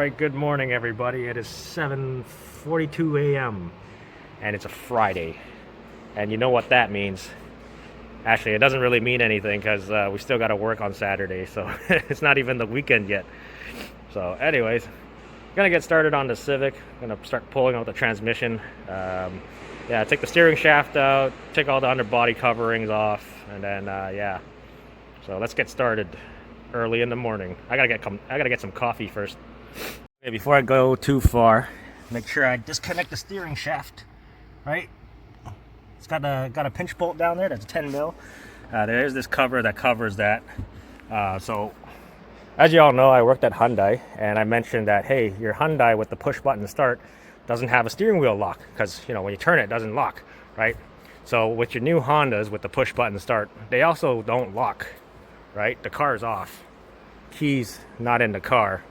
Alright, good morning everybody. It is 7:42 a.m. and it's a Friday. And you know what that means. Actually, it doesn't really mean anything because we still got to work on Saturday, so it's not even the weekend yet. So anyways, gonna get started on the Civic. Gonna start pulling out the transmission. Yeah, take the steering shaft out, take all the underbody coverings off, and then yeah. So let's get started early in the morning. I gotta get some coffee first. Okay, before I go too far, make sure I disconnect the steering shaft. Right, it's got a pinch bolt down there. That's 10 mil. There's this cover that covers that. So as you all know, I worked at Hyundai, and I mentioned that hey, your Hyundai with the push button start doesn't have a steering wheel lock because you know when you turn it doesn't lock, right? So with your new Hondas with the push button start, they also don't lock, right? The car's off, keys not in the car,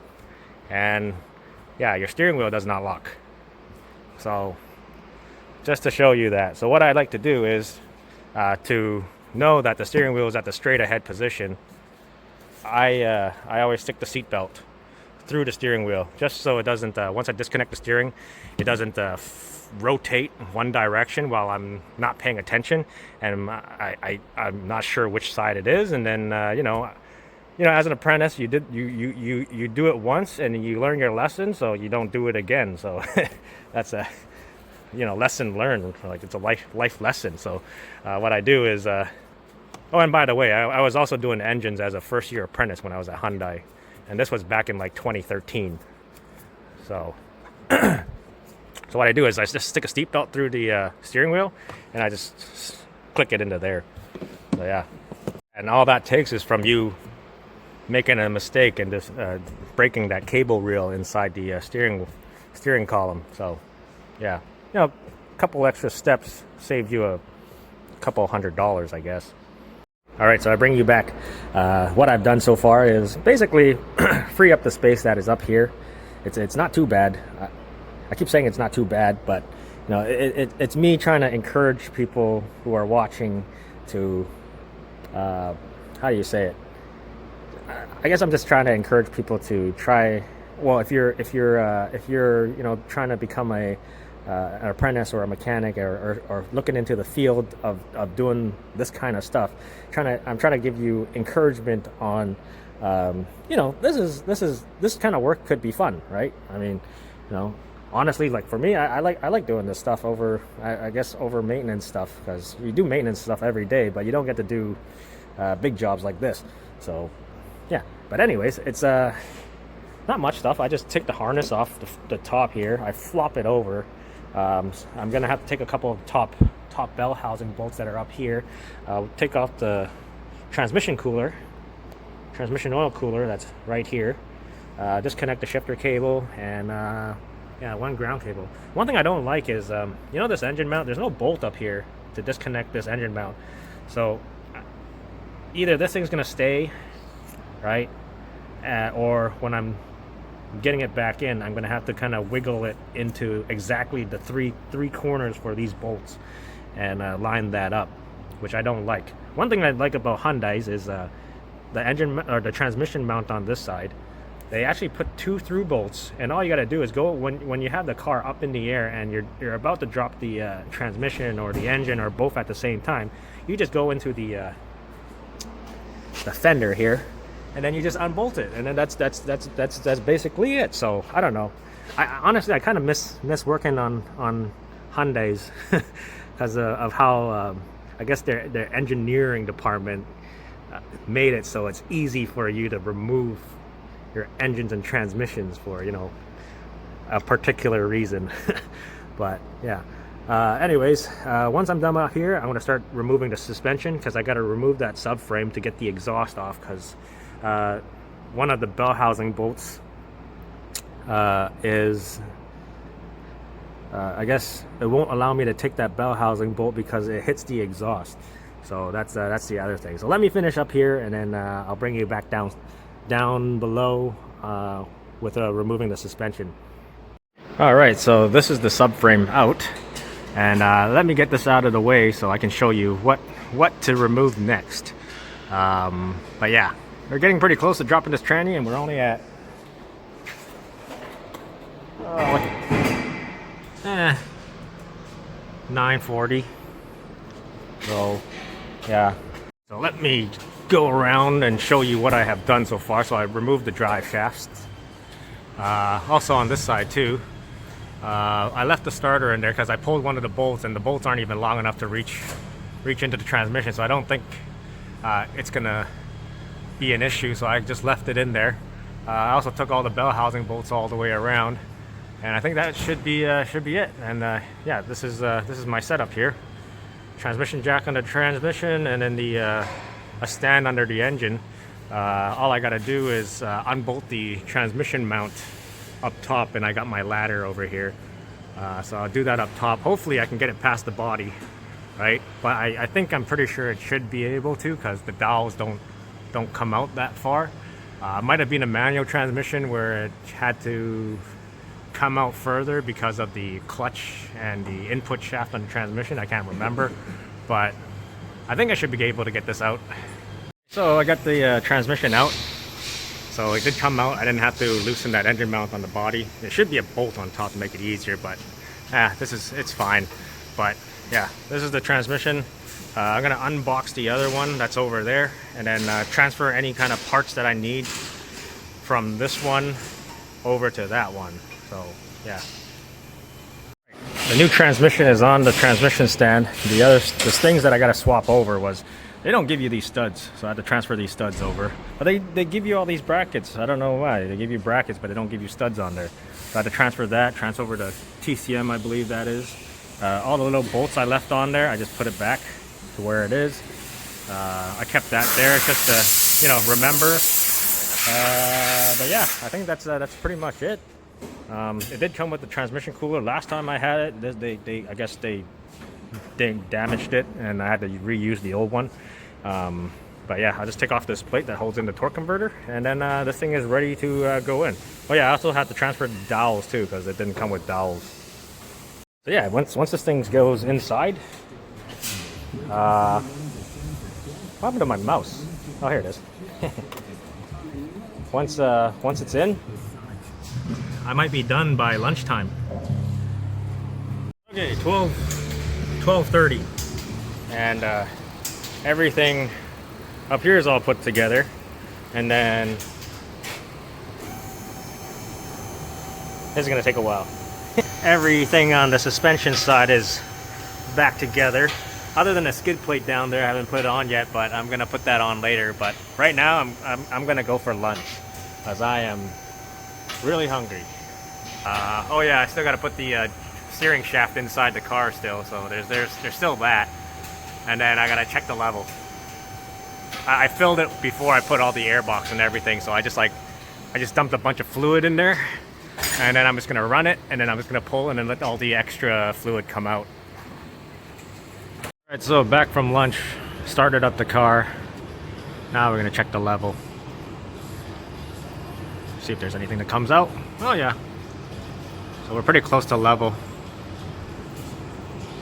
and yeah, your steering wheel does not lock. So just to show you that. So what I like to do is to know that the steering wheel is at the straight ahead position. I always stick the seat belt through the steering wheel just so it doesn't once I disconnect the steering, it doesn't rotate one direction while I'm not paying attention and I'm not sure which side it is. And then you know as an apprentice you do it once and you learn your lesson, so you don't do it again. So that's a lesson learned. Like it's a life lesson. So what I do is oh, and by the way, I was also doing engines as a first year apprentice when I was at Hyundai, and this was back in like 2013. So so what I do is I just stick a seat belt through the steering wheel and I just click it into there. So yeah, and all that takes is from you making a mistake and just breaking that cable reel inside the steering column. So yeah, a couple extra steps saved you a couple $100, I guess. All right, so I bring you back. What I've done so far is basically free up the space that is up here. It's not too bad. I keep saying it's not too bad, but it's me trying to encourage people who are watching to how do you say it? I guess I'm just trying to encourage people to try. Well, if you're trying to become an apprentice or a mechanic or looking into the field of doing this kind of stuff, I'm trying to give you encouragement on this kind of work could be fun, right? I mean, honestly, like for me, I like doing this stuff over over maintenance stuff, because you do maintenance stuff every day, but you don't get to do big jobs like this. So yeah, but anyways, it's not much stuff. I just take the harness off the top here. I flop it over. I'm gonna have to take a couple of top bell housing bolts that are up here. Take off the transmission oil cooler that's right here. Disconnect the shifter cable and yeah, one ground cable. One thing I don't like is this engine mount. There's no bolt up here to disconnect this engine mount. So either this thing's gonna stay, right, or when I'm getting it back in, I'm gonna have to kind of wiggle it into exactly the three corners for these bolts and line that up, which I don't like. One thing I like about Hyundai's is the engine or the transmission mount on this side. They actually put 2 through bolts, and all you got to do is go when you have the car up in the air and you're about to drop the transmission or the engine or both at the same time. You just go into the fender here, and then you just unbolt it, and then that's basically it. So I don't know. I kind of miss working on Hyundai's because of how I guess their engineering department made it so it's easy for you to remove your engines and transmissions for a particular reason. But yeah. Anyways, once I'm done out here, I'm going to start removing the suspension, because I got to remove that subframe to get the exhaust off, because one of the bell housing bolts is I guess it won't allow me to take that bell housing bolt because it hits the exhaust. So that's the other thing. So let me finish up here, and then I'll bring you back down below with removing the suspension. All right, so this is the subframe out. And let me get this out of the way so I can show you what to remove next. But yeah, we're getting pretty close to dropping this tranny, and we're only at 940. So yeah, so let me go around and show you what I have done so far. So I removed the drive shafts, also on this side too. I left the starter in there because I pulled one of the bolts, and the bolts aren't even long enough to reach into the transmission, so I don't think it's gonna be an issue, so I just left it in there. I also took all the bell housing bolts all the way around, and I think that should be it. And yeah, this is my setup here. Transmission jack on the transmission, and then a stand under the engine. All I gotta do is unbolt the transmission mount up top, and I got my ladder over here. So I'll do that up top. Hopefully I can get it past the body, right? But I'm pretty sure it should be able to, because the dowels don't come out that far. Might have been a manual transmission where it had to come out further because of the clutch and the input shaft on the transmission. I can't remember, but I think I should be able to get this out. So I got the transmission out. So it did come out. I didn't have to loosen that engine mount on the body. There should be a bolt on top to make it easier, but it's fine. But yeah, this is the transmission. I'm gonna unbox the other one that's over there, and then transfer any kind of parts that I need from this one over to that one. So yeah, the new transmission is on the transmission stand. The things that I gotta swap over was, they don't give you these studs, so I had to transfer these studs over. But they give you all these brackets. I don't know why. They give you brackets, but they don't give you studs on there. So I had to transfer that, transfer over to TCM, I believe that is. All the little bolts I left on there, I just put it back to where it is. I kept that there just to, remember. But yeah, I think that's pretty much it. It did come with the transmission cooler. Last time I had it, I guess they damaged it, and I had to reuse the old one. But yeah, I'll just take off this plate that holds in the torque converter, and then this thing is ready to go in. Oh yeah, I also had to transfer the dowels too, because it didn't come with dowels. So yeah, once this thing goes inside, what happened to my mouse? Oh, here it is. Once it's in, I might be done by lunchtime. Okay, 12:30, and everything up here is all put together, and then this is gonna take a while. Everything on the suspension side is back together, other than a skid plate down there. I haven't put it on yet, but I'm gonna put that on later. But right now I'm gonna go for lunch, as I am really hungry. Oh yeah, I still gotta put the steering shaft inside the car still, so there's still that. And then I gotta check the level. I filled it before I put all the airbox and everything, so I just dumped a bunch of fluid in there, and then I'm just gonna run it, and then I'm just gonna pull and then let all the extra fluid come out. Alright, so back from lunch, started up the car. Now we're gonna check the level. See if there's anything that comes out. Oh yeah. So we're pretty close to level.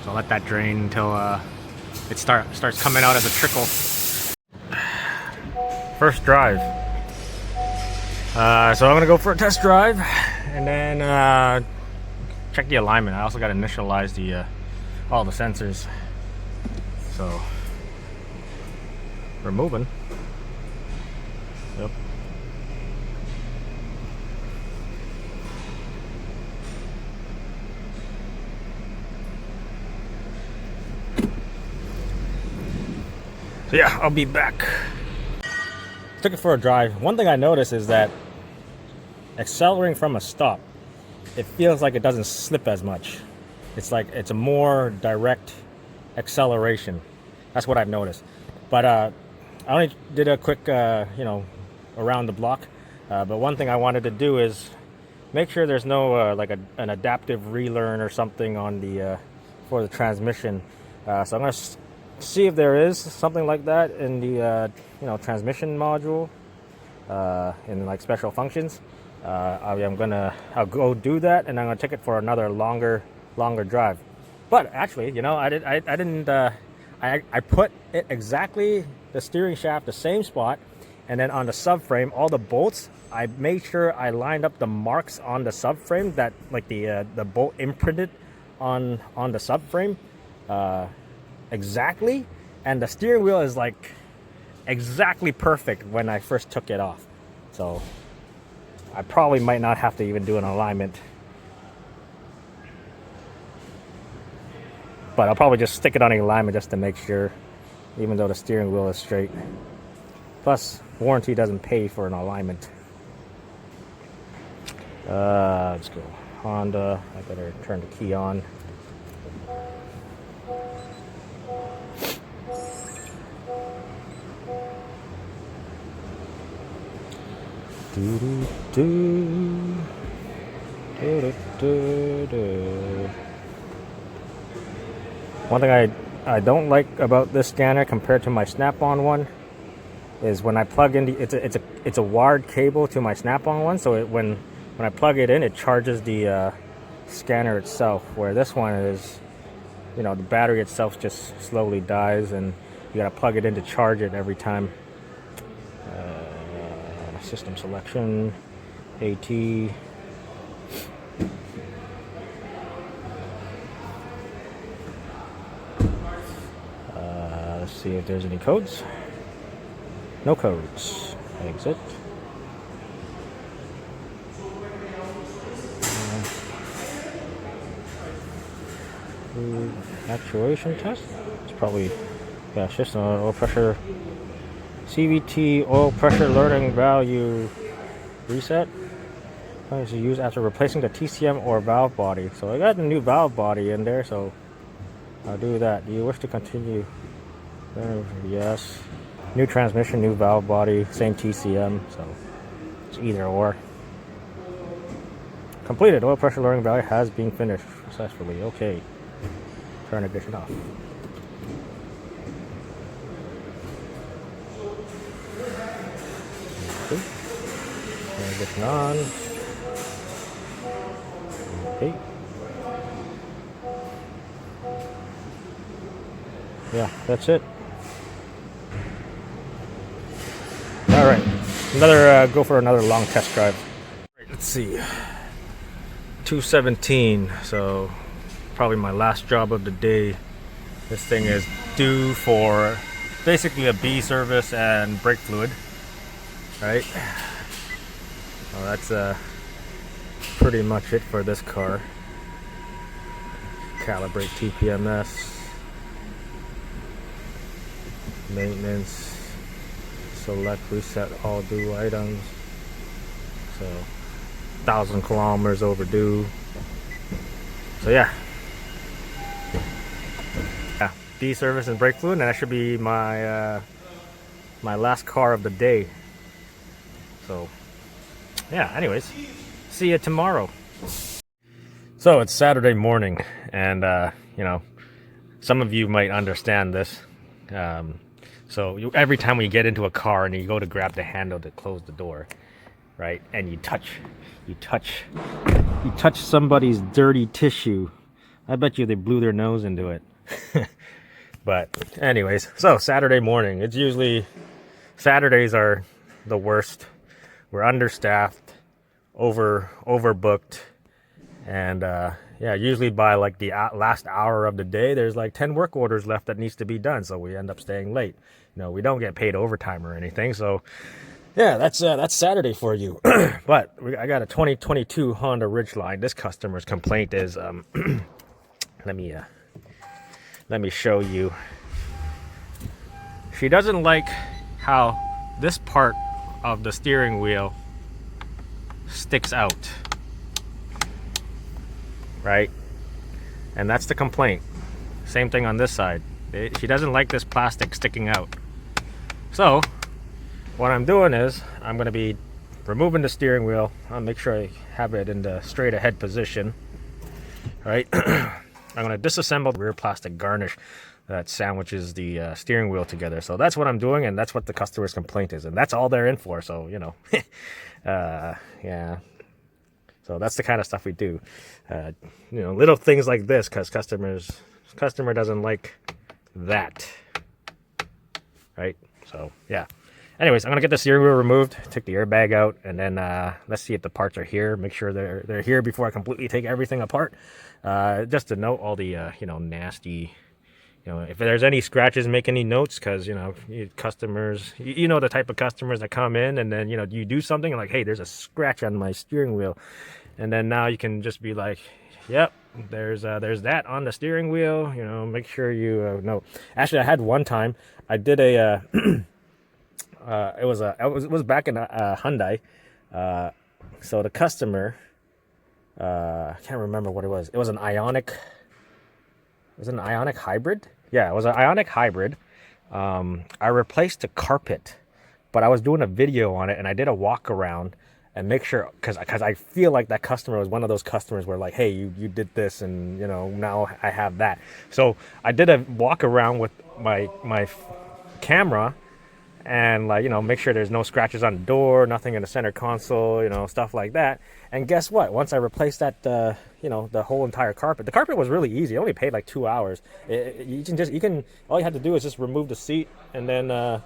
So I'll let that drain until it starts coming out as a trickle. First drive. So I'm gonna go for a test drive, and then check the alignment. I also got to initialize the all the sensors. So we're moving. Yep. So yeah, I'll be back. Took it for a drive. One thing I noticed is that accelerating from a stop, it feels like it doesn't slip as much. It's like it's a more direct acceleration. That's what I've noticed. But I only did a quick, around the block. But one thing I wanted to do is make sure there's no like an adaptive relearn or something on the for the transmission. So I'm gonna see if there is something like that in the transmission module in like special functions. I'll go do that, and I'm gonna take it for another longer drive. But actually, I put it exactly the steering shaft the same spot, And then on the subframe, all the bolts, I made sure I lined up the marks on the subframe that like the bolt imprinted on the subframe exactly. And the steering wheel is like exactly perfect when I first took it off. So I probably might not have to even do an alignment. But I'll probably just stick it on the alignment just to make sure, even though the steering wheel is straight. Plus, warranty doesn't pay for an alignment. Let's go. Honda, I better turn the key on. One thing I don't like about this scanner compared to my Snap-on one is when I plug in it's a wired cable to my Snap-on one, so when I plug it in, it charges the scanner itself, where this one is, you know, the battery itself just slowly dies and you gotta plug it in to charge it every time. System selection, AT. Let's see if there's any codes. No codes. Exit. Actuation test. It's probably, yeah, it's just an oil pressure. CVT oil pressure learning value reset. Is used after replacing the TCM or valve body. So I got the new valve body in there, so I'll do that. Do you wish to continue? Yes. New transmission, new valve body, same TCM, so it's either or. Completed. Oil pressure learning value has been finished successfully. Okay. Turn ignition off. Okay. Turn ignition on. Okay. Yeah, that's it. All right, go for another long test drive. Right, let's see, 2:17. So probably my last job of the day. This thing is due for basically a B service and brake fluid. Right. Well, that's pretty much it for this car. Calibrate TPMS. Maintenance. Select, reset all due items. So 1,000 kilometers overdue. So yeah, D service and brake fluid, and that should be my my last car of the day. So yeah, anyways, see you tomorrow. So it's Saturday morning, and you know, some of you might understand this. So every time we get into a car and you go to grab the handle to close the door, right? And you touch somebody's dirty tissue. I bet you they blew their nose into it. But anyways, so Saturday morning, it's usually, Saturdays are the worst. We're understaffed, overbooked, and yeah, usually by like the last hour of the day, there's like 10 work orders left that needs to be done, so we end up staying late. You know, we don't get paid overtime or anything, so yeah, that's Saturday for you. But I got a 2022 Honda Ridgeline. This customer's complaint is, let me show you. She doesn't like how this part of the steering wheel sticks out, right? And that's the complaint. Same thing on this side. She doesn't like this plastic sticking out. So what I'm doing is I'm going to be removing the steering wheel. I'll make sure I have it in the straight ahead position, right? I'm going to disassemble the rear plastic garnish that sandwiches the steering wheel together. So that's what I'm doing, and that's what the customer's complaint is, and that's all they're in for. So, you know, yeah. So that's the kind of stuff we do. You know, little things like this, because customer doesn't like that, right? So yeah. Anyways, I'm gonna get the steering wheel removed, take the airbag out, and then let's see if the parts are here. Make sure they're here before I completely take everything apart. Just to note all the nasty, if there's any scratches, make any notes, because customers, you know the type of customers that come in, and then you do something like, hey, there's a scratch on my steering wheel, and then now you can just be like, yep, there's that on the steering wheel. Make sure you know. Actually, I had one time I did a. It was back in Hyundai. So the customer, I can't remember what it was. It was an Ionic. Was it an Ionic hybrid? Yeah, it was an Ionic hybrid. I replaced the carpet, but I was doing a video on it, and I did a walk around and make sure, because I feel like that customer was one of those customers where like, hey, you did this, and now I have that. So I did a walk around with my camera. And make sure there's no scratches on the door, nothing in the center console, stuff like that. And guess what? Once I replaced that, the whole entire carpet. The carpet was really easy. It only paid like 2 hours. All you had to do is just remove the seat, and then and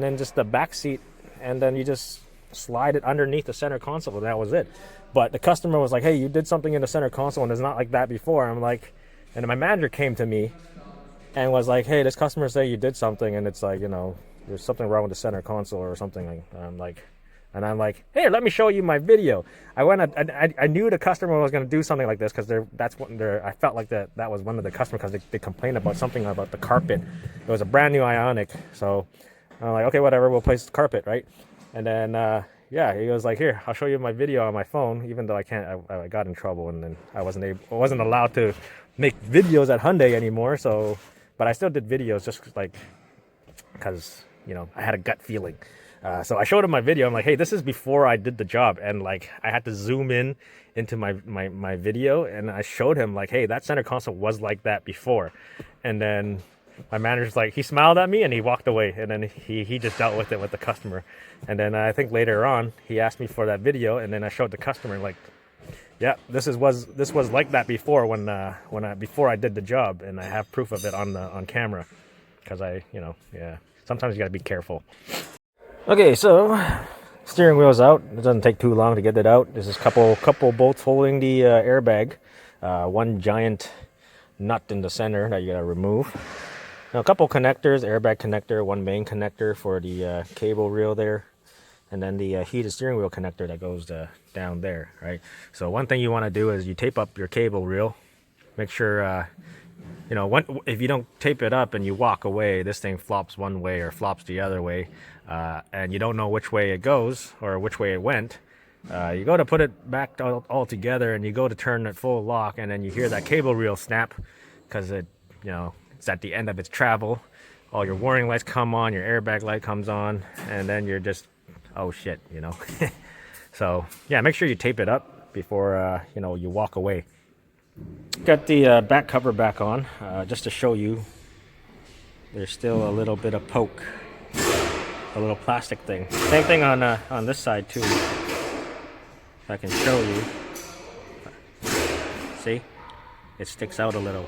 then just the back seat, and then you just slide it underneath the center console, and that was it. But the customer was like, "Hey, you did something in the center console, and it's not like that before." I'm like, and my manager came to me and was like, hey, this customer say you did something, and it's like, there's something wrong with the center console or something. And I'm like, hey, let me show you my video. I knew the customer was going to do something like this, because I felt like that was one of the customers, because they complained about something about the carpet. It was a brand new Ionic. So I'm like, okay, whatever, we'll place the carpet, right? And then, he was like, here, I'll show you my video on my phone, even though I got in trouble, and then I wasn't allowed to make videos at Hyundai anymore. So, but I still did videos just like, because, I had a gut feeling. So I showed him my video. I'm like, hey, this is before I did the job. And like, I had to zoom in into my video, and I showed him like, hey, that center console was like that before. And then my manager's like, he smiled at me and he walked away. And then he just dealt with it with the customer. And then I think later on, he asked me for that video, and then I showed the customer like, yeah, this was like that before before I did the job, and I have proof of it on camera, because sometimes you gotta be careful. Okay, so steering wheel's out. It doesn't take too long to get it out. There's this couple bolts holding the airbag. One giant nut in the center that you gotta remove. Now a couple connectors, airbag connector, one main connector for the cable reel there, and then the heated steering wheel connector that goes down there, right? So one thing you want to do is you tape up your cable reel. Make sure, if you don't tape it up and you walk away, this thing flops one way or flops the other way, and you don't know which way it goes or which way it went. You go to put it back all together, and you go to turn it full lock, and then you hear that cable reel snap, because it's at the end of its travel. All your warning lights come on, your airbag light comes on, and then you're just, oh shit, So yeah, make sure you tape it up before you walk away. Got the back cover back on, just to show you there's still a little bit of poke, a little plastic thing. Same thing on this side too. If I can show you, see, it sticks out a little.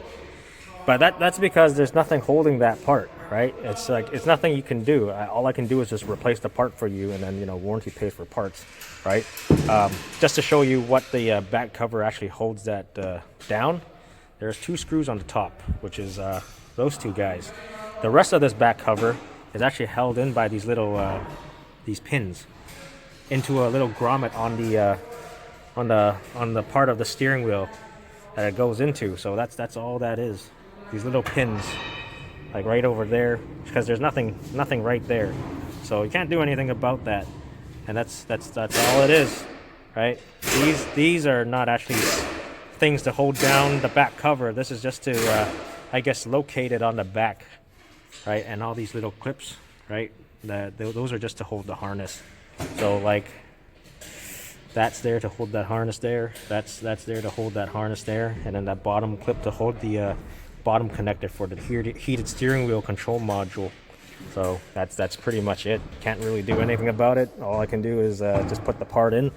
But that's because there's nothing holding that part, right? It's like, it's nothing you can do. All I can do is just replace the part for you, and then warranty pays for parts, right? Just to show you what the back cover actually holds that down. There's 2 screws on the top, which is those 2 guys. The rest of this back cover is actually held in by these little these pins into a little grommet on the part of the steering wheel that it goes into. So that's all that is. These little pins, like right over there, because there's nothing right there, so you can't do anything about that. And that's all it is, right? These are not actually things to hold down the back cover. This is just to I guess locate it on the back, right? And all these little clips, right? Those are just to hold the harness. So like, that's there to hold that harness there. That's there to hold that harness there, and then that bottom clip to hold the bottom connector for the heated steering wheel control module. So that's pretty much it. Can't really do anything about it. All I can do is just put the part in,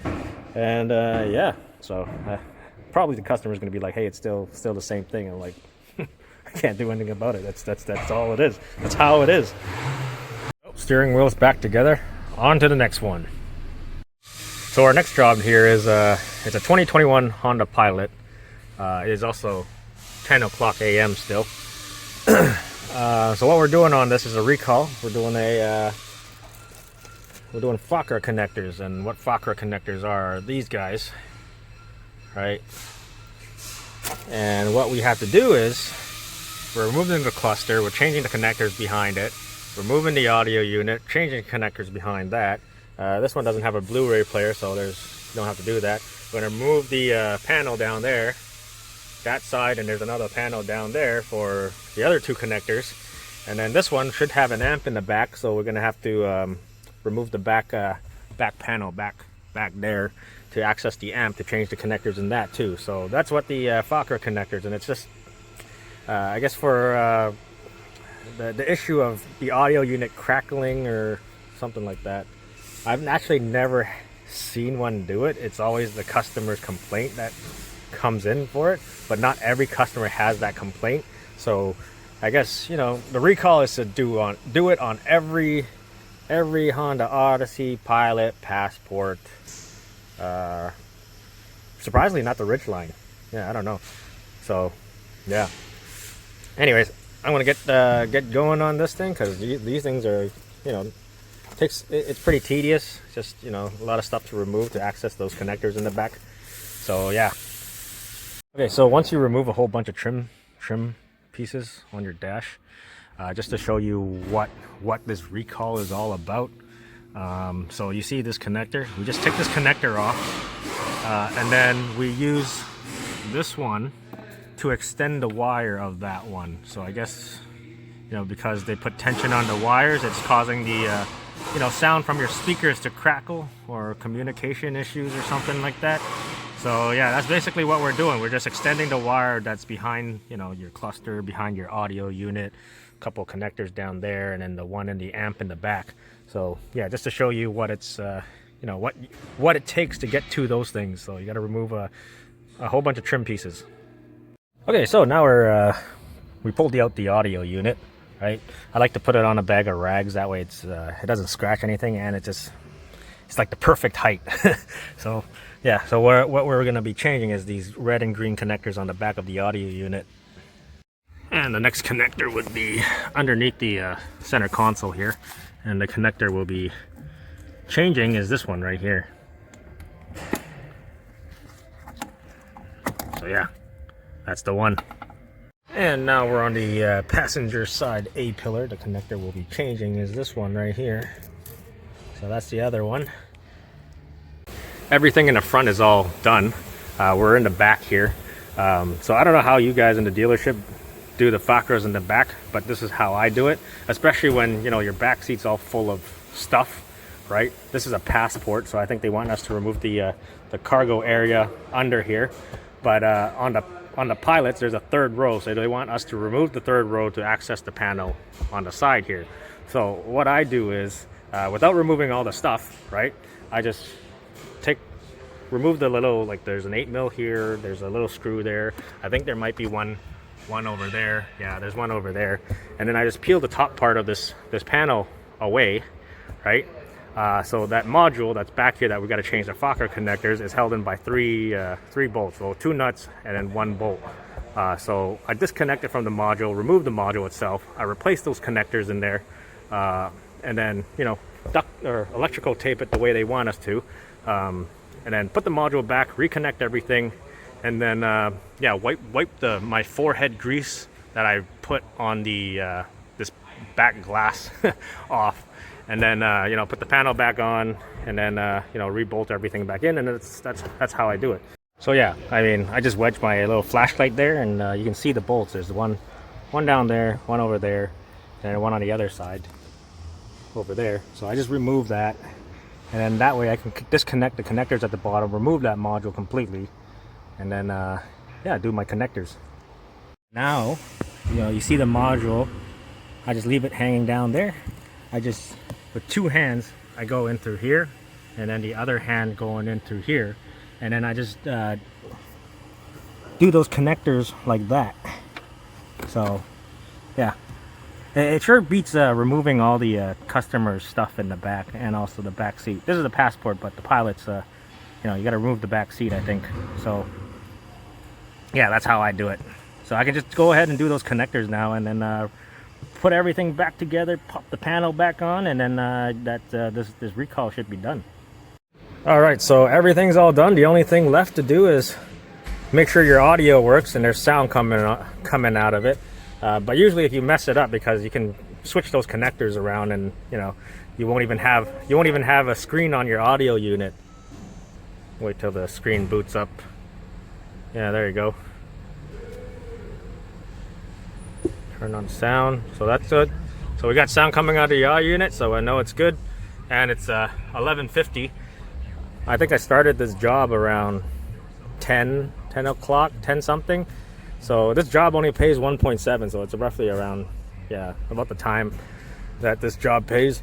and yeah. So probably the customer's going to be like, hey, it's still the same thing. I'm like, I can't do anything about it. That's all it is. That's how it is. steering wheels back together. On to the next one. So our next job here is it's a 2021 Honda Pilot. It is also 10 o'clock a.m. still. So what we're doing on this is a recall. We're doing Fokker connectors, and what Fokker connectors are these guys, right? And what we have to do is we're removing the cluster, we're changing the connectors behind it, removing the audio unit, changing connectors behind that. This one doesn't have a Blu-ray player, so you don't have to do that. We're going to remove the panel down there, that side, and there's another panel down there for the other two connectors. And then this one should have an amp in the back, so we're going to have to remove the back panel back there to access the amp, to change the connectors in that too. So that's what the Fokker connectors, and it's just I guess for the issue of the audio unit crackling or something like that. I've actually never seen one do it. It's always the customer's complaint that comes in for it, but not every customer has that complaint. So I guess, you know, the recall is to do it on every Honda Odyssey, Pilot, Passport. Surprisingly, not the Ridgeline. Yeah, I don't know. So, yeah. Anyways, I'm gonna get going on this thing, because these things are, you know, it's pretty tedious. Just, you know, a lot of stuff to remove to access those connectors in the back. So yeah. Okay, so once you remove a whole bunch of trim pieces on your dash, just to show you what this recall is all about. So you see this connector, we just take this connector off, and then we use this one to extend the wire of that one. So I guess, you know, because they put tension on the wires, it's causing the you know, sound from your speakers to crackle, or communication issues or something like that. So yeah, that's basically what we're doing. We're just extending the wire that's behind, you know, your cluster, behind your audio unit, a couple connectors down there, and then the one in the amp in the back. So yeah, just to show you what it's you know, what it takes to get to those things. So you got to remove a whole bunch of trim pieces. Okay, so now we pulled out the audio unit, right? I like to put it on a bag of rags, that way it doesn't scratch anything, and it's like the perfect height. So yeah, so what we're going to be changing is these red and green connectors on the back of the audio unit. And the next connector would be underneath the center console here, and the connector we'll be changing is this one right here. So yeah, that's the one. And now we're on the passenger side A pillar. The connector we'll be changing is this one right here. So that's the other one. Everything in the front is all done. We're in the back here. So I don't know how you guys in the dealership do the Fokkers in the back, but this is how I do it, especially when, you know, your back seat's all full of stuff, right? This is a Passport, so I think they want us to remove the cargo area under here. But on the Pilots, there's a third row, so they want us to remove the third row to access the panel on the side here. So what I do is, without removing all the stuff, right, I just remove the little, like there's an 8mm here, there's a little screw there. I think there might be one over there. Yeah, there's one over there. And then I just peel the top part of this panel away, right? So that module that's back here that we got to change the Fokker connectors is held in by three bolts, so 2 nuts and then 1 bolt. So I disconnect it from the module, remove the module itself. I replace those connectors in there, and then, you know, duct or electrical tape it the way they want us to, and then put the module back, reconnect everything, and then yeah, wipe my forehead grease that I put on the this back glass off. And then you know, put the panel back on, and then you know, rebolt everything back in, and that's how I do it. So yeah, I mean, I just wedged my little flashlight there, and you can see the bolts. There's one down there, one over there, and one on the other side over there. So I just remove that, and then that way I can disconnect the connectors at the bottom, remove that module completely, and then yeah, do my connectors. Now, you know, you see the module, I just leave it hanging down there. I just, with 2 hands, I go in through here, and then the other hand going in through here, and then I just do those connectors like that. So yeah, It sure beats removing all the customer stuff in the back and also the back seat. This is the Passport, but the Pilot's, you know, you got to remove the back seat, I think. So, yeah, that's how I do it. So I can just go ahead and do those connectors now, and then put everything back together, pop the panel back on, and then this recall should be done. All right, so everything's all done. The only thing left to do is make sure your audio works and there's sound coming out of it. But usually if you mess it up, because you can switch those connectors around, and you know, you won't even have a screen on your audio unit. Wait till the screen boots up. Yeah, there you go. Turn on sound, so that's good. So we got sound coming out of the audio unit, so I know it's good. And it's 11:50. I think I started this job around 10 o'clock, 10 something. So this job only pays 1.7, so it's roughly around, yeah, about the time that this job pays.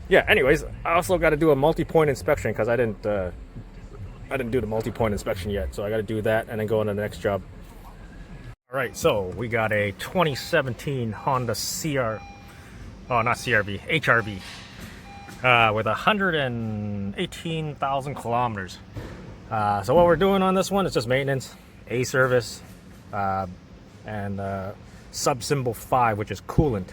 Yeah, anyways, I also got to do a multi-point inspection, because I didn't do the multi-point inspection yet, so I got to do that and then go on to the next job. All right, so we got a 2017 Honda HRV with 118,000 kilometers. So what we're doing on this one is just maintenance, A service, and sub symbol 5, which is coolant.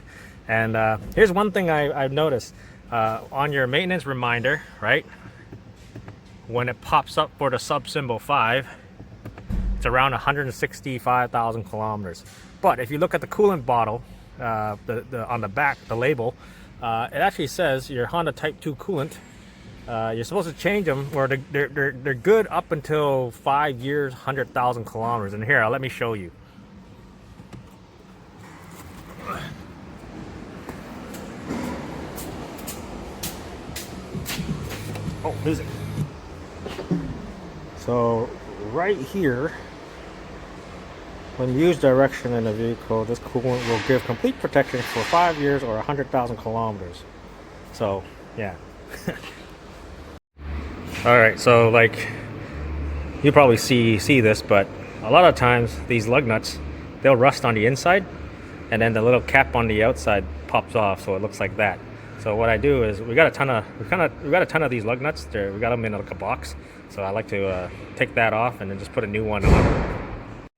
And here's one thing I've noticed on your maintenance reminder, right? When it pops up for the sub symbol 5, it's around 165,000 kilometers. But if you look at the coolant bottle, on the back, the label, it actually says your Honda Type 2 coolant. You're supposed to change them, or they're good up until 5 years, 100,000 kilometers. And here, let me show you. Oh, music. So right here, when used direction in a vehicle, this coolant will give complete protection for 5 years or 100,000 kilometers. So yeah. All right, so like you probably see this, but a lot of times these lug nuts, they'll rust on the inside, and then the little cap on the outside pops off, so it looks like that. So what I do is we got a ton of these lug nuts. We got them in like a box. So I like to take that off and then just put a new one on.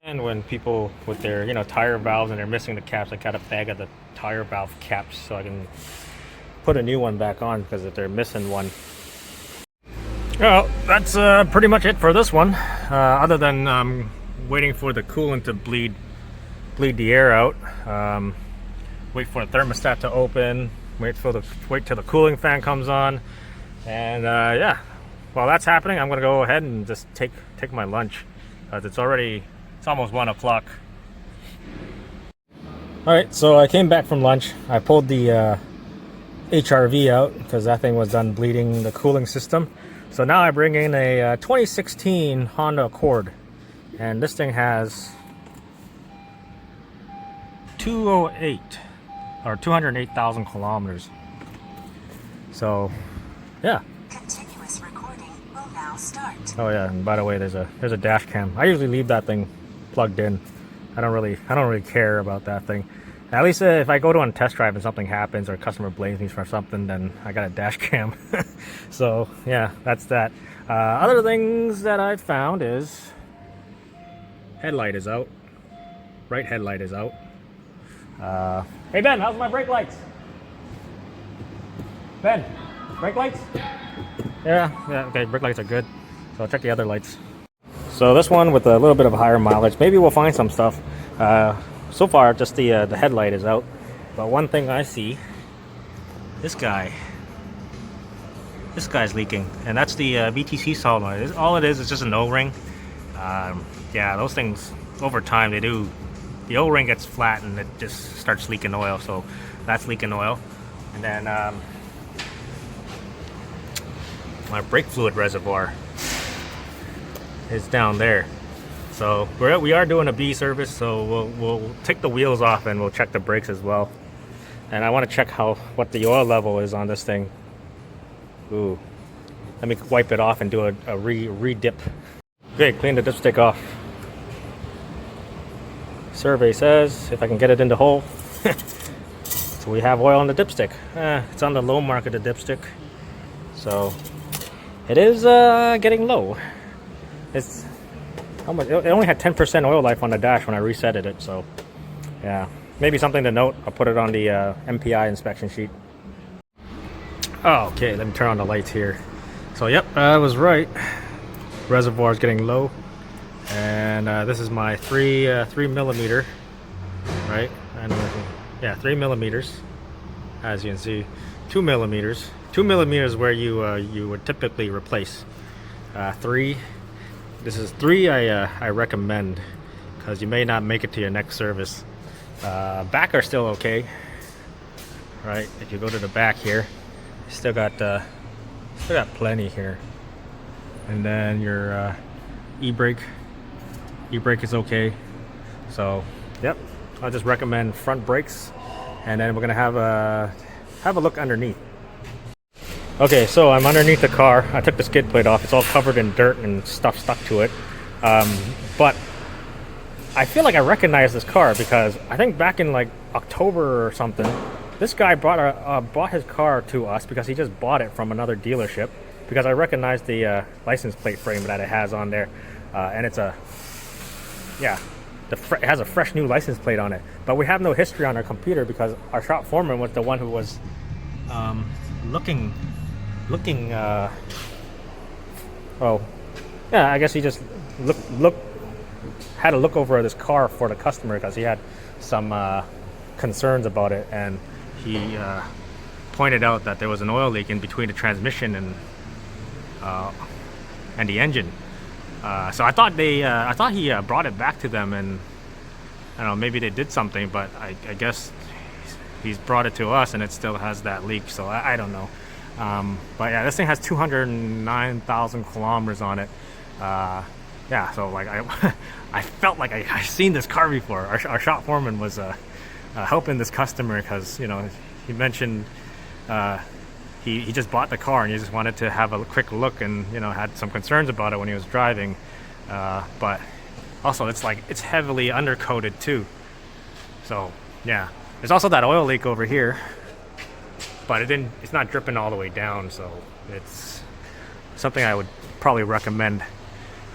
And when people with their tire valves and they're missing the caps, I got a bag of the tire valve caps so I can put a new one back on, because if they're missing one. Well, that's pretty much it for this one. Other than waiting for the coolant to bleed the air out. Wait for the thermostat to open. Wait till the cooling fan comes on, and yeah, while that's happening, I'm gonna go ahead and just take my lunch, because it's almost 1 o'clock. All right, so I came back from lunch. I pulled the HRV out because that thing was done bleeding the cooling system. So now I bring in a 2016 Honda Accord, and this thing has 208,000 kilometers. So yeah. Continuous recording will now start. Oh yeah, and by the way, there's a dash cam. I usually leave that thing plugged in. I don't really care about that thing. At least if I go to a test drive and something happens or a customer blames me for something, then I got a dash cam. So yeah, that's that. Other things that I've found is headlight is out. Right headlight is out. Hey Ben, how's my brake lights? Ben, brake lights? Yeah, okay, brake lights are good. So I'll check the other lights. So this one with a little bit of higher mileage, maybe we'll find some stuff. So far, just the headlight is out. But one thing I see, this guy's leaking, and that's the VTC solenoid. All it is just an O-ring. Yeah, those things over time the O-ring gets flat and it just starts leaking oil. So that's leaking oil, and then my brake fluid reservoir is down there. So we are doing a B service, so we'll take the wheels off and we'll check the brakes as well. And I want to check what the oil level is on this thing. Ooh, let me wipe it off and do a re-dip. Okay, clean the dipstick off. Survey says if I can get it in the hole, So we have oil on the dipstick. It's on the low mark of the dipstick, so it is getting low. It's how much? It only had 10% oil life on the dash when I resetted it. So yeah, maybe something to note. I'll put it on the MPI inspection sheet. Oh, okay, let me turn on the lights here. So yep, I was right. Reservoir is getting low, and this is my 3 millimeter, right? And yeah, 3 millimeters. As you can see, 2 millimeters. 2 millimeters where you would typically replace. 3. This is 3. I recommend, because you may not make it to your next service. Back are still okay, right? If you go to the back here, still got plenty here. And then your e-brake is okay. So yep, I just recommend front brakes, and then we're gonna have a look underneath. Okay, so I'm underneath the car. I took the skid plate off. It's all covered in dirt and stuff stuck to it. But I feel like I recognize this car because I think back in like October or something, this guy brought his car to us because he just bought it from another dealership, because I recognize the license plate frame that it has on there, and it's it has a fresh new license plate on it. But we have no history on our computer because our shop foreman was the one who was looking. Well, yeah, I guess he just had a look over this car for the customer because he had some concerns about it, and he pointed out that there was an oil leak in between the transmission and the engine. So I thought he brought it back to them, and I don't know, maybe they did something, but I guess he's brought it to us and it still has that leak. So I don't know. But yeah, this thing has 209,000 kilometers on it. Yeah, so like I felt like I seen this car before. Our shop foreman was helping this customer because, you know, he mentioned he just bought the car and he just wanted to have a quick look, and, you know, had some concerns about it when he was driving. But also it's heavily undercoated too. So yeah, there's also that oil leak over here, but it's not dripping all the way down, so it's something I would probably recommend.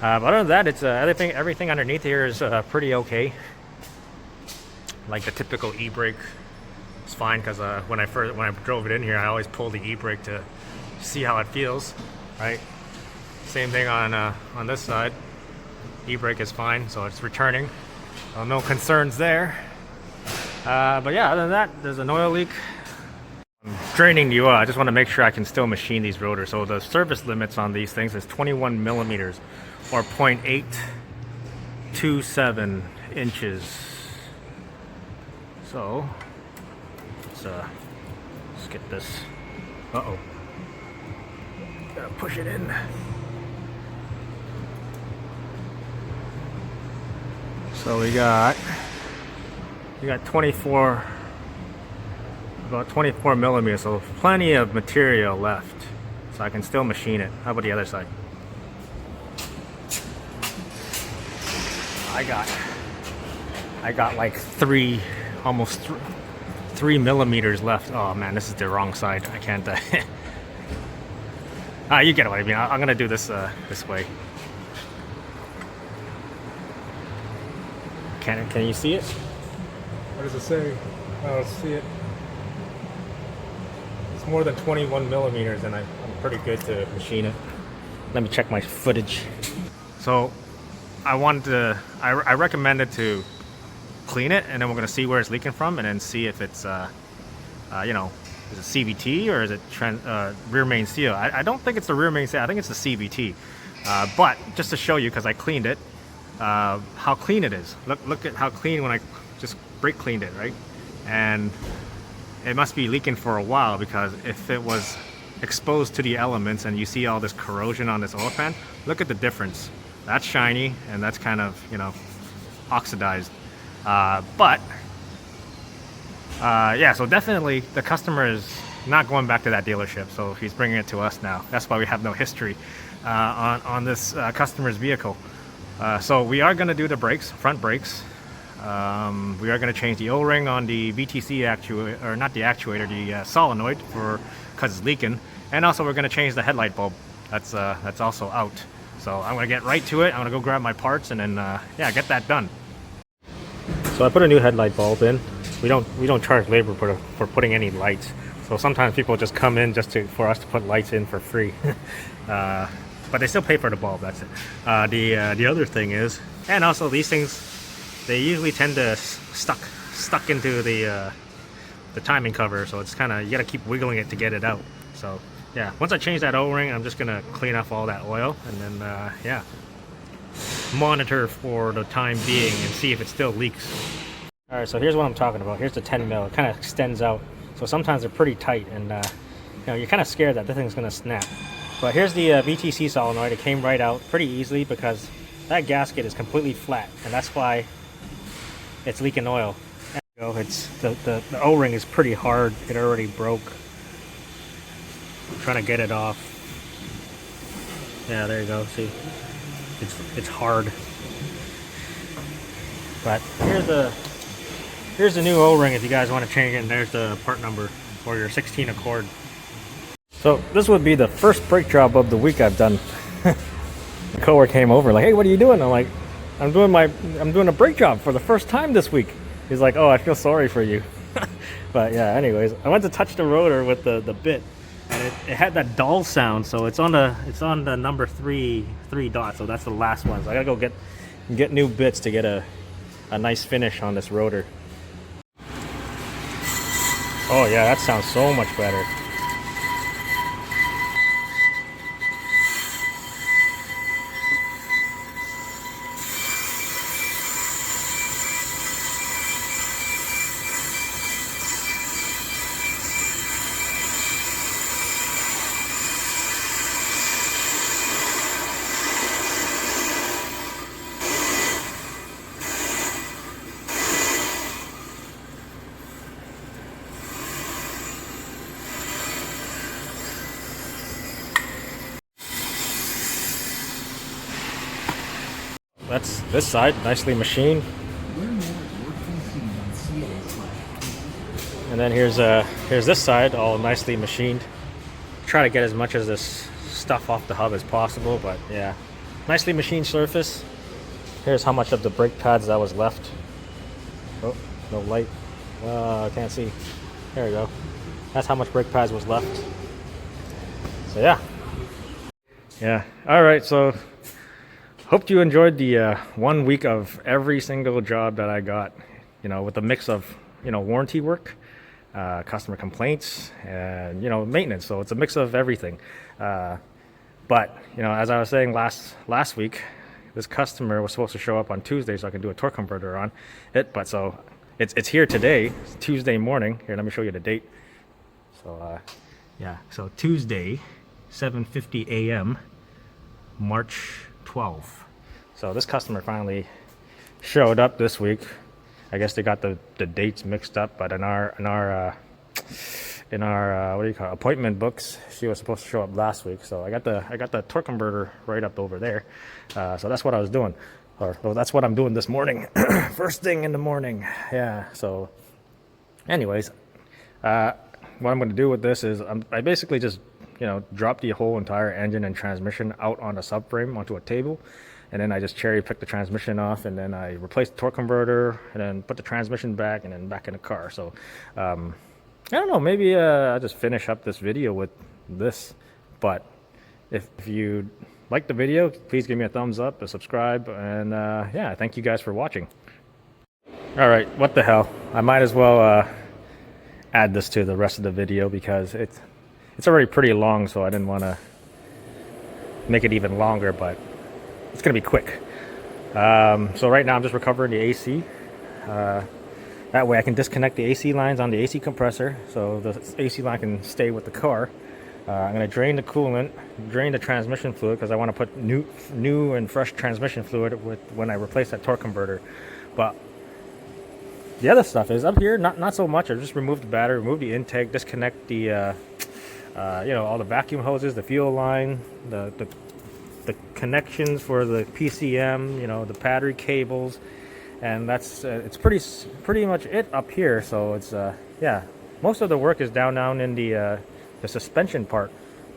But other than that, it's everything underneath here is pretty okay. Like the typical e-brake, it's fine, because when I drove it in here, I always pull the e-brake to see how it feels, right? Same thing on this side. E-brake is fine, so it's returning. No concerns there. But yeah, other than that, there's an oil leak. I'm draining the oil. I just want to make sure I can still machine these rotors. So the service limits on these things is 21 millimeters, or 0.827 inches. So let's get this. Uh-oh. Gotta push it in. So we got 24, about 24 millimeters, so plenty of material left, so I can still machine it. How about the other side? I got like almost 3 millimeters left. Oh man, this is the wrong side. I can't. You get what I mean. I'm gonna do this this way. Can you see it? What does it say? I don't see it. It's more than 21 millimeters, and I'm pretty good to machine it. Let me check my footage. So I recommended to clean it, and then we're gonna see where it's leaking from, and then see if it's you know, is it CVT or is it rear main seal? I don't think it's the rear main seal. I think it's the CVT. But just to show you, because I cleaned it, how clean it is. Look at how clean when I just brake cleaned it, right? And it must be leaking for a while, because if it was exposed to the elements and you see all this corrosion on this oil pan, look at the difference. That's shiny and that's kind of, you know, oxidized. But yeah, so definitely the customer is not going back to that dealership, so he's bringing it to us now. That's why we have no history on this customer's vehicle. So we are going to do the brakes, front brakes. We are going to change the O-ring on the VTC actuator, or not the actuator, the solenoid, because it's leaking. And also we're going to change the headlight bulb. That's also out. So I'm going to get right to it. I'm going to go grab my parts and then yeah, get that done. So I put a new headlight bulb in. We don't charge labor for putting any lights. So sometimes people just come in just for us to put lights in for free. But they still pay for the bulb. That's it. The other thing is, and also these things, they usually tend to stuck into the timing cover. So it's kind of, you got to keep wiggling it to get it out. So yeah, once I change that O-ring, I'm just gonna clean off all that oil and then yeah, monitor for the time being and see if it still leaks. All right, so here's what I'm talking about. Here's the 10 mil. It kind of extends out. So sometimes they're pretty tight, and you know, you're kind of scared that this thing's gonna snap. But here's the VTC solenoid. It came right out pretty easily because that gasket is completely flat, and that's why it's leaking oil. There you go. It's the O-ring is pretty hard. It already broke. I'm trying to get it off. Yeah, there you go. See, it's hard. But here's the new O-ring if you guys want to change it, and there's the part number for your 16 Accord. So this would be the first brake job of the week I've done. The coworker came over like, hey, what are you doing? I'm like, I'm doing a brake job for the first time this week. He's like, oh, I feel sorry for you. But yeah, anyways, I went to touch the rotor with the bit, and it had that dull sound. So it's on the number three dot. So that's the last one. So I gotta go get new bits to get a nice finish on this rotor. Oh yeah, that sounds so much better. That's this side, nicely machined. And then here's this side, all nicely machined. Try to get as much of this stuff off the hub as possible, but yeah, nicely machined surface. Here's how much of the brake pads that was left. Oh, no light. I can't see. There we go. That's how much brake pads was left. So yeah. All right, so hope you enjoyed the 1 week of every single job that I got, you know, with a mix of, you know, warranty work, customer complaints, and, you know, maintenance. So it's a mix of everything. But, you know, as I was saying last week, this customer was supposed to show up on Tuesday so I could do a torque converter on it. But so it's here today, it's Tuesday morning. Here, let me show you the date. So yeah, so Tuesday, 7:50 a.m., March 12th. So this customer finally showed up this week. I guess they got the dates mixed up, but in our what do you call it, appointment books, she was supposed to show up last week. So I got the torque converter right up over there. So that's what I was doing, or well, that's what I'm doing this morning. First thing in the morning. Yeah. So anyways, what I'm going to do with this is I basically just, you know, drop the whole entire engine and transmission out on a subframe onto a table, and then I just cherry pick the transmission off, and then I replace the torque converter, and then put the transmission back, and then back in the car. So I don't know, maybe I'll just finish up this video with this. But if you like the video, please give me a thumbs up, a subscribe, and yeah, thank you guys for watching. All right, what the hell, I might as well add this to the rest of the video because it's already pretty long, so I didn't want to make it even longer, but it's going to be quick. So right now I'm just recovering the AC. That way I can disconnect the AC lines on the AC compressor so the AC line can stay with the car. I'm going to drain the coolant, drain the transmission fluid because I want to put new and fresh transmission fluid when I replace that torque converter. But the other stuff is up here, not so much. I just removed the battery, removed the intake, disconnect the you know, all the vacuum hoses, the fuel line, the connections for the PCM, you know, the battery cables, and that's it's pretty much it up here. So it's yeah, most of the work is down in the suspension part,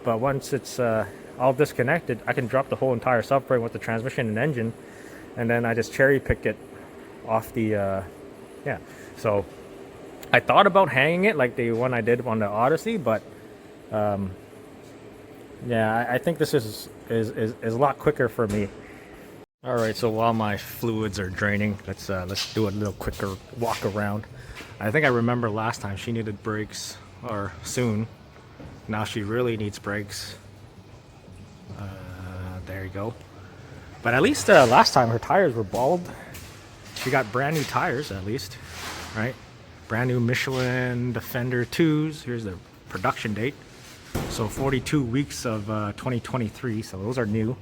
but once it's all disconnected, I can drop the whole entire subframe with the transmission and engine, and then I just cherry pick it off the yeah. So I thought about hanging it like the one I did on the Odyssey, but yeah, I think this is a lot quicker for me. All right, so while my fluids are draining, let's do a little quicker walk around. I think I remember last time she needed brakes, or soon. Now she really needs brakes. There you go. But at least last time her tires were bald. She got brand new tires at least, right? Brand new Michelin Defender 2s. Here's the production date. So 42 weeks of 2023. So those are new.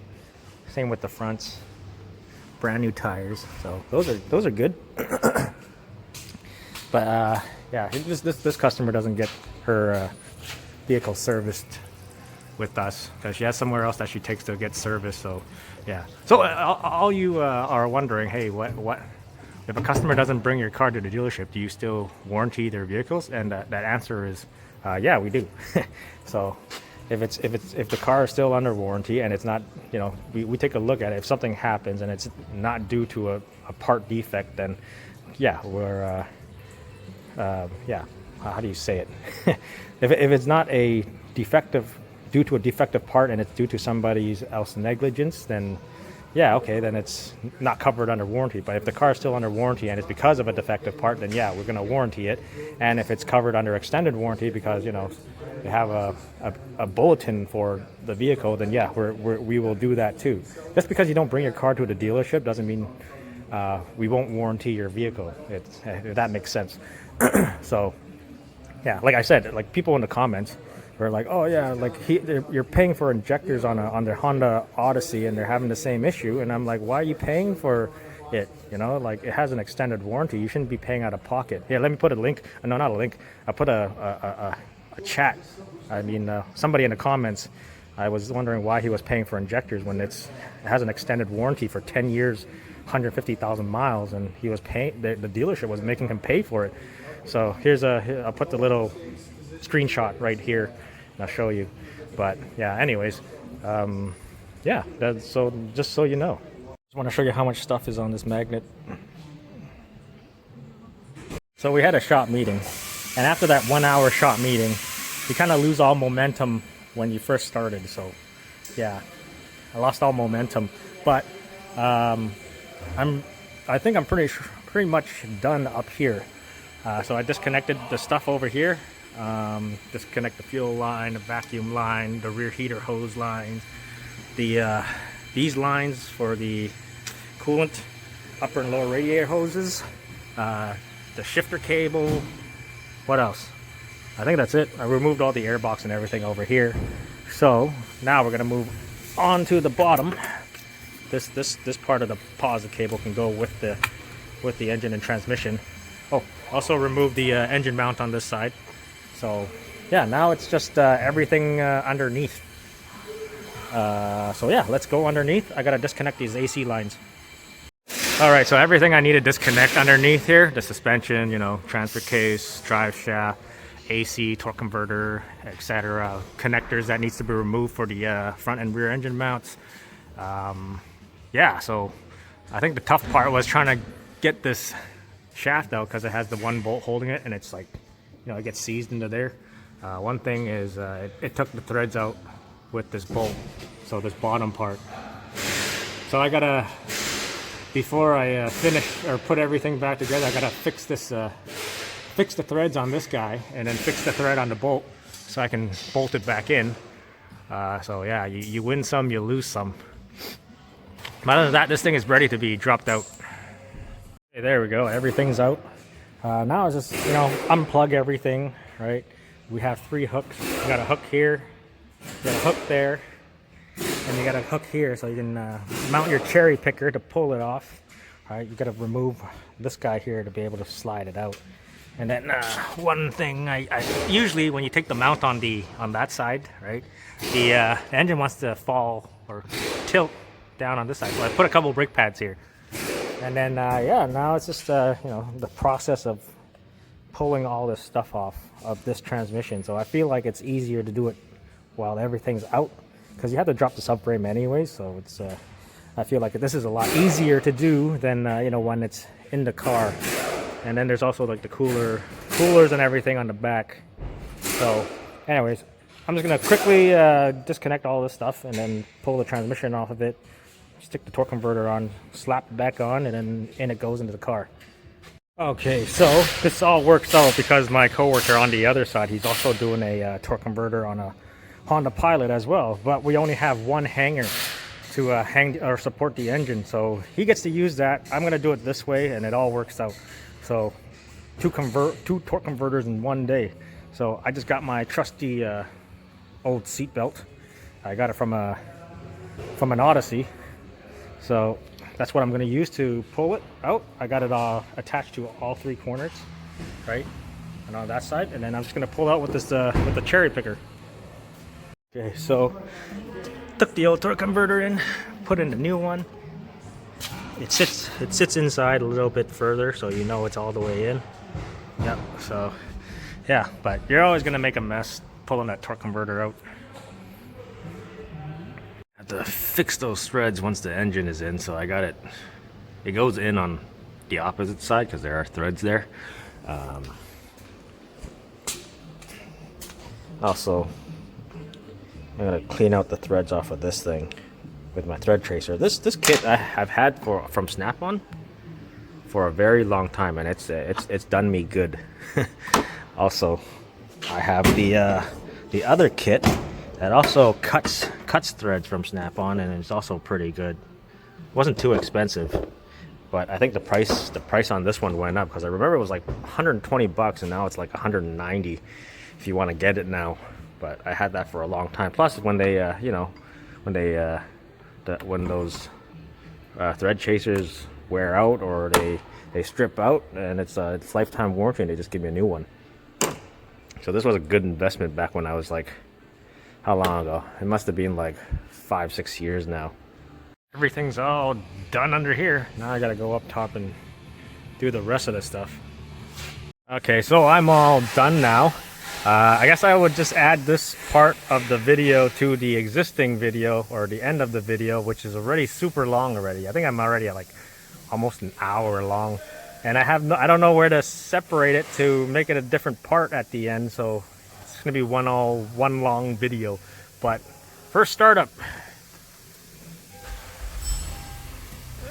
Same with the fronts. Brand new tires. So those are good. But yeah, this customer doesn't get her vehicle serviced with us because she has somewhere else that she takes to get service. So yeah. So all you are wondering, hey, what? If a customer doesn't bring your car to the dealership, do you still warranty their vehicles? And that answer is, yeah, we do. So, if the car is still under warranty and it's not, you know, we take a look at it. If something happens and it's not due to a part defect, then yeah, we're yeah. How do you say it? if it's not a defective due to a defective part and it's due to somebody else's negligence, then yeah, okay, then it's not covered under warranty. But if the car is still under warranty and it's because of a defective part, then yeah, we're going to warranty it. And if it's covered under extended warranty because, you know, you have a bulletin for the vehicle, then yeah, we will do that too. Just because you don't bring your car to the dealership doesn't mean we won't warranty your vehicle. If that makes sense. So yeah, like I said, like people in the comments were like, oh yeah, like you're paying for injectors on their Honda Odyssey and they're having the same issue, and I'm like, why are you paying for it? You know, like it has an extended warranty. You shouldn't be paying out of pocket. Yeah, let me put a link. No, not a link. I put a chat. I mean, somebody in the comments. I was wondering why he was paying for injectors when it has an extended warranty for 10 years, 150,000 miles, and he was paying. The dealership was making him pay for it. So I'll put the little screenshot right here and I'll show you. But yeah, anyways, yeah, so just so you know, just want to show you how much stuff is on this magnet. So we had a shop meeting, and after that 1 hour shop meeting, you kind of lose all momentum when you first started. So yeah, I lost all momentum, but I think I'm pretty much done up here. So I disconnected the stuff over here. Disconnect the fuel line, the vacuum line, the rear heater hose lines, these lines for the coolant, upper and lower radiator hoses, the shifter cable. What else? I think that's it. I removed all the airbox and everything over here. So now we're gonna move on to the bottom. This part of the positive cable can go with the engine and transmission. Oh, also remove the engine mount on this side. So yeah, now it's just everything underneath. So yeah, let's go underneath. I gotta disconnect these AC lines. All right, so everything I need to disconnect underneath here, the suspension, you know, transfer case, drive shaft, AC, torque converter, etc. Connectors that needs to be removed for the front and rear engine mounts. Yeah, so I think the tough part was trying to get this shaft out because it has the one bolt holding it, and it's like, you know, it gets seized into there. One thing is it took the threads out with this bolt, so this bottom part. So I gotta, before I finish or put everything back together, I gotta fix this, fix the threads on this guy, and then fix the thread on the bolt so I can bolt it back in. So yeah, you win some, you lose some. But other than that, this thing is ready to be dropped out. Okay, there we go, everything's out. Now it's just, you know, unplug everything, right? We have 3 hooks. You got a hook here, you got a hook there, and you got a hook here so you can mount your cherry picker to pull it off. All right, you got to remove this guy here to be able to slide it out. And then one thing, I usually when you take the mount on that side, right, the engine wants to fall or tilt down on this side. So I put a couple brake pads here. And then yeah, now it's just you know, the process of pulling all this stuff off of this transmission. So I feel like it's easier to do it while everything's out, because you have to drop the subframe anyway. So it's I feel like this is a lot easier to do than you know, when it's in the car. And then there's also like the coolers and everything on the back. So anyways, I'm just gonna quickly disconnect all this stuff and then pull the transmission off of it, stick the torque converter on, slap it back on, and then in it goes into the car. Okay, so this all works out because my coworker on the other side, he's also doing a torque converter on a Honda Pilot as well, but we only have one hanger to hang or support the engine, so he gets to use that. I'm gonna do it this way, and it all works out. So two torque converters in one day. So I just got my trusty old seat belt. I got it from an Odyssey. So that's what I'm going to use to pull it out. I got it attached to all three corners, right, and on that side. And then I'm just going to pull out with this with the cherry picker. Okay, so took the old torque converter in, put in the new one. It sits inside a little bit further, so you know it's all the way in. Yep. So yeah, but you're always going to make a mess pulling that torque converter out. Have to fix those threads once the engine is in, so I got it. It goes in on the opposite side because there are threads there. Also, I'm gonna clean out the threads off of this thing with my thread tracer. This kit I have had from Snap-on for a very long time, and it's done me good. Also, I have the other kit that also cuts threads from Snap-on, and it's also pretty good. It wasn't too expensive, but I think the price on this one went up because I remember it was like 120 bucks, and now it's like 190 if you want to get it now. But I had that for a long time. Plus, when they you know, when those thread chasers wear out or they strip out, and it's lifetime warranty, and they just give me a new one. So this was a good investment back when I was like, how long ago? It must have been like 5-6 years now. Everything's all done under here. Now I gotta go up top and do the rest of the stuff. Okay, so I'm all done now. I guess I would just add this part of the video to the existing video, or the end of the video, which is already super long already. I think I'm already at like almost an hour long. And I don't know where to separate it to make it a different part at the end, so it's gonna be one long video. But first startup,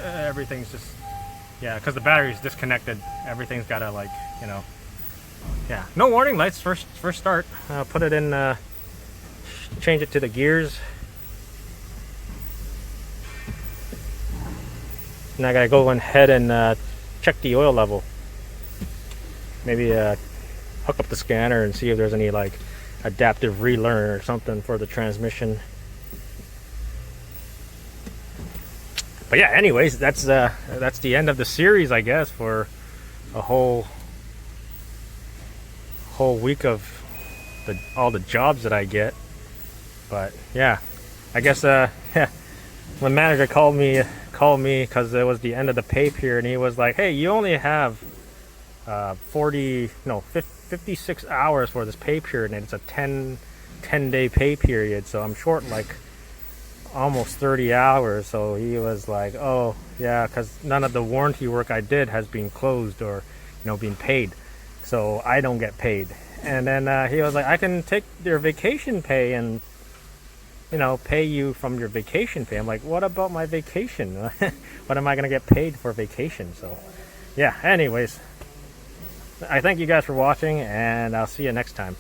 everything's just, yeah, because the battery's disconnected. Everything's gotta, like, you know, yeah, no warning lights. First start. Put it in, change it to the gears. Now I gotta go ahead and check the oil level. Maybe hook up the scanner and see if there's any like adaptive relearn or something for the transmission. But yeah, anyways, that's the end of the series, I guess, for a whole week of all the jobs that I get. But yeah, I guess yeah, my manager called me because it was the end of the pay period, and he was like, hey, you only have 56 hours for this pay period, and it's a 10-day pay period, so I'm short like almost 30 hours. So he was like, oh yeah, because none of the warranty work I did has been closed or, you know, been paid, so I don't get paid. And then he was like, I can take your vacation pay and, you know, pay you from your vacation pay. I'm like, what about my vacation? What am I gonna get paid for vacation? So yeah, anyways, I thank you guys for watching, and I'll see you next time.